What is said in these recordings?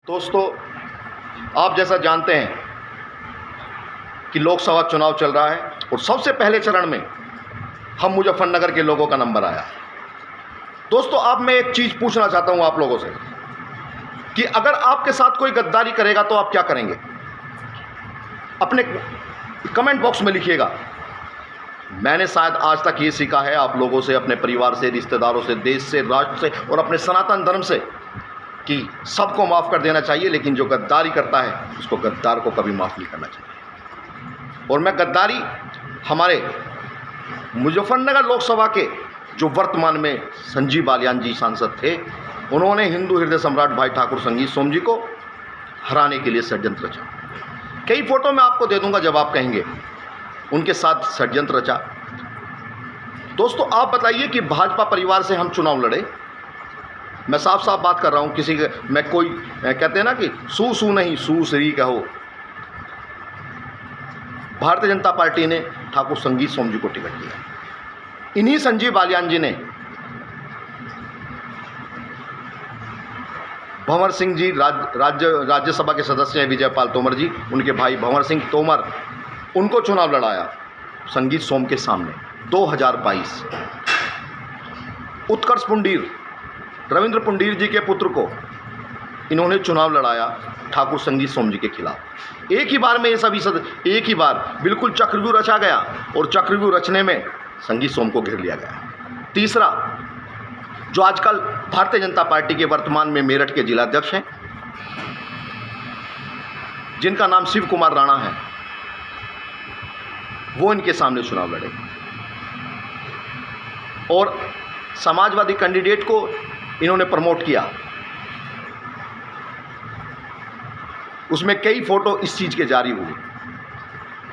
दोस्तों, आप जैसा जानते हैं कि लोकसभा चुनाव चल रहा है और सबसे पहले चरण में हम मुजफ्फरनगर के लोगों का नंबर आया। दोस्तों, अब मैं एक चीज़ पूछना चाहता हूं आप लोगों से कि अगर आपके साथ कोई गद्दारी करेगा तो आप क्या करेंगे? अपने कमेंट बॉक्स में लिखिएगा। मैंने शायद आज तक ये सीखा है आप लोगों से, अपने परिवार से, रिश्तेदारों से, देश से, राष्ट्र से और अपने सनातन धर्म से कि सबको माफ़ कर देना चाहिए, लेकिन जो गद्दारी करता है उसको गद्दार को कभी माफ़ नहीं करना चाहिए। और मैं गद्दारी हमारे मुजफ्फरनगर लोकसभा के जो वर्तमान में संजीव बालियान जी सांसद थे, उन्होंने हिंदू हृदय सम्राट भाई ठाकुर संगीत सोम जी को हराने के लिए षड्यंत्र रचा। कई फोटो मैं आपको दे दूंगा जब आप कहेंगे उनके साथ षड्यंत्र रचा। दोस्तों, आप बताइए कि भाजपा परिवार से हम चुनाव लड़े। मैं साफ साफ बात कर रहा हूं, किसी के मैं कोई कहते हैं ना कि सू नहीं सू श्री कहो। भारतीय जनता पार्टी ने ठाकुर संगीत सोम जी को टिकट दिया। इन्हीं संजीव बालियान जी ने भंवर सिंह जी राज्यसभा के सदस्य हैं, विजयपाल तोमर जी, उनके भाई भंवर सिंह तोमर, उनको चुनाव लड़ाया संगीत सोम के सामने 2022। उत्कर्ष पुंडीर, रविंद्र पुंडीर जी के पुत्र को इन्होंने चुनाव लड़ाया ठाकुर संगीत सोम जी के खिलाफ। एक ही बार में ये सभी एक ही बार बिल्कुल चक्रव्यूह रचा गया और चक्रव्यूह रचने में संगीत सोम को घेर लिया गया। तीसरा, जो आजकल भारतीय जनता पार्टी के वर्तमान में मेरठ के जिलाध्यक्ष हैं, जिनका नाम शिव कुमार राणा है, वो इनके सामने चुनाव लड़े और समाजवादी कैंडिडेट को इन्होंने प्रमोट किया। उसमें कई फोटो इस चीज़ के जारी हुए।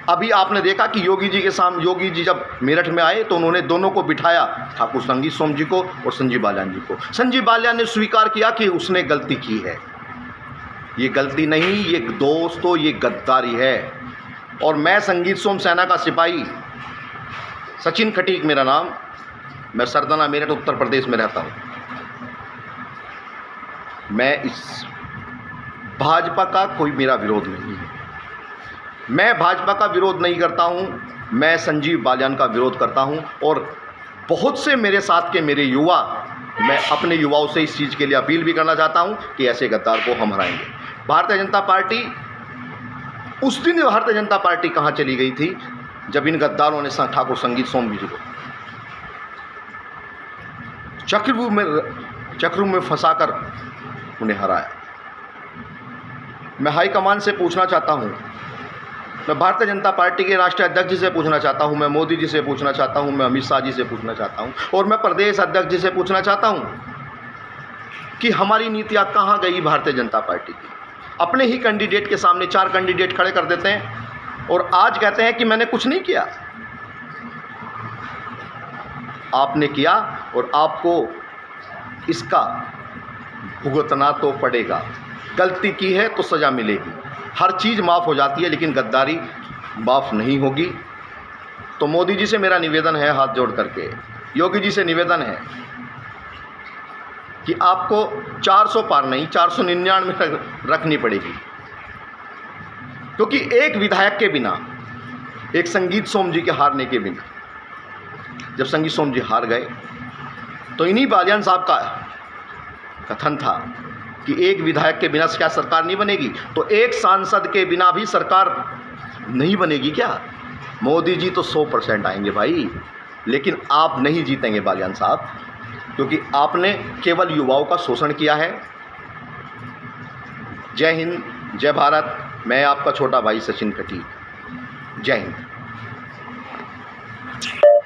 अभी आपने देखा कि योगी जी के सामने, योगी जी जब मेरठ में आए तो उन्होंने दोनों को बिठाया, ठाकुर संगीत सोम जी को और संजीव बालियान जी को। संजीव बालियान ने स्वीकार किया कि उसने गलती की है। ये गलती नहीं, ये दोस्तों, ये गद्दारी है। और मैं संगीत सोम सेना का सिपाही, सचिन खटीक मेरा नाम, मैं सरदाना मेरठ उत्तर प्रदेश में रहता हूँ। मैं इस भाजपा का कोई मेरा विरोध नहीं है, मैं भाजपा का विरोध नहीं करता हूँ, मैं संजीव बालियान का विरोध करता हूँ। और बहुत से मेरे साथ के मेरे युवा, मैं अपने युवाओं से इस चीज़ के लिए अपील भी करना चाहता हूँ कि ऐसे गद्दार को हम हराएंगे। भारतीय जनता पार्टी, उस दिन भारतीय जनता पार्टी कहाँ चली गई थी जब इन गद्दारों ने ठाकुर संगीत सोम जी को चक्रव्यूह में फंसाकर उन्हें हराया। मैं हाईकमान से पूछना चाहता हूं, मैं भारतीय जनता पार्टी के राष्ट्रीय अध्यक्ष जी से पूछना चाहता हूं, मैं मोदी जी से पूछना चाहता हूं, मैं अमित शाह जी से पूछना चाहता हूं और मैं प्रदेश अध्यक्ष जी से पूछना चाहता हूं कि हमारी नीतियां कहां गई भारतीय जनता पार्टी की? अपने ही कैंडिडेट के सामने 4 कैंडिडेट खड़े कर देते हैं और आज कहते हैं कि मैंने कुछ नहीं किया। आपने किया और आपको इसका भुगतना तो पड़ेगा। गलती की है तो सज़ा मिलेगी। हर चीज़ माफ़ हो जाती है, लेकिन गद्दारी माफ़ नहीं होगी। तो मोदी जी से मेरा निवेदन है, हाथ जोड़ करके, योगी जी से निवेदन है कि आपको 400 पार नहीं 499 तक रखनी पड़ेगी, क्योंकि एक विधायक के बिना, एक संगीत सोम जी के हारने के बिना, जब संगीत सोम जी हार गए तो इन्हीं बालियान साहब का कथन था कि एक विधायक के बिना क्या सरकार नहीं बनेगी? तो एक सांसद के बिना भी सरकार नहीं बनेगी क्या? मोदी जी तो 100% आएंगे भाई, लेकिन आप नहीं जीतेंगे बालियान साहब, क्योंकि आपने केवल युवाओं का शोषण किया है। जय हिंद, जय भारत। मैं आपका छोटा भाई सचिन खटीक। जय हिंद।